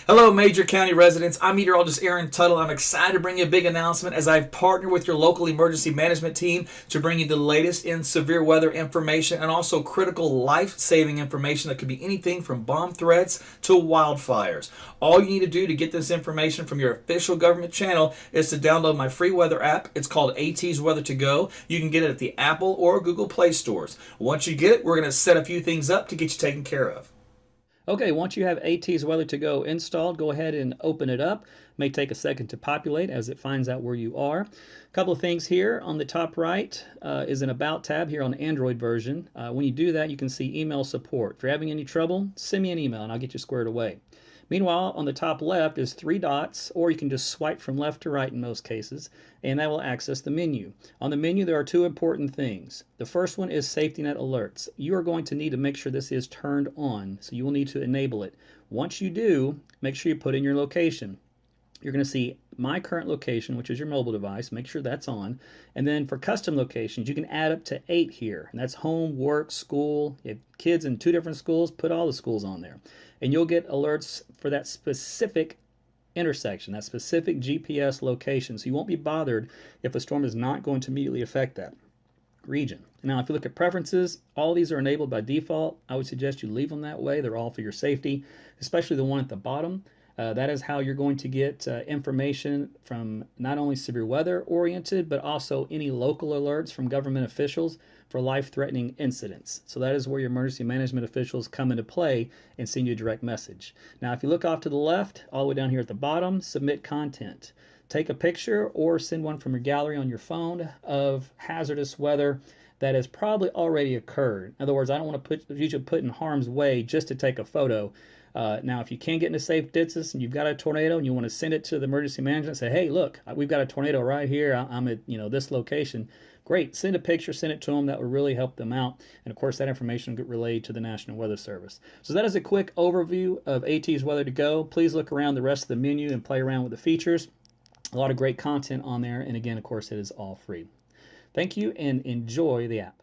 Hello, Major County residents. I'm meteorologist Aaron Tuttle. I'm excited to bring you a big announcement as I've partnered with your local emergency management team to bring you the latest in severe weather information and also critical life-saving information that could be anything from bomb threats to wildfires. All you need to do to get this information from your official government channel is to download my free weather app. It's called ATsWeatherToGo. You can get it at the Apple or Google Play stores. Once you get it, we're going to set a few things up to get you taken care of. Okay, once you have ATsWeatherToGo installed, go ahead and open it up. It may take a second to populate as it finds out where you are. A couple of things here on the top right is an About tab here on the Android version. When you do that, you can see email support. If you're having any trouble, send me an email and I'll get you squared away. Meanwhile, on the top left is 3 dots, or you can just swipe from left to right in most cases, and that will access the menu. On the menu, there are 2 important things. The first one is safety net alerts. You are going to need to make sure this is turned on, so you will need to enable it. Once you do, make sure you put in your location. You're going to see my current location, which is your mobile device. Make sure that's on. And then for custom locations, you can add up to 8 here. And that's home, work, school. You have kids in 2 different schools, put all the schools on there. And you'll get alerts for that specific intersection, that specific GPS location. So you won't be bothered if a storm is not going to immediately affect that region. Now, if you look at preferences, all these are enabled by default. I would suggest you leave them that way. They're all for your safety, especially the one at the bottom. That is how you're going to get information from not only severe weather oriented, but also any local alerts from government officials for life-threatening incidents. So that is where your emergency management officials come into play and send you a direct message. Now, if you look off to the left, all the way down here at the bottom, submit content. Take a picture or send one from your gallery on your phone of hazardous weather that has probably already occurred. In other words, I don't want to put you should put in harm's way just to take a photo. Now, if you can't get into safe distance and you've got a tornado and you want to send it to the emergency management and say, hey, look, we've got a tornado right here. I'm at this location. Great. Send a picture, send it to them. That will really help them out. And of course, that information will get relayed to the National Weather Service. So that is a quick overview of ATsWeatherToGo. Please look around the rest of the menu and play around with the features. A lot of great content on there. And again, of course, it is all free. Thank you and enjoy the app.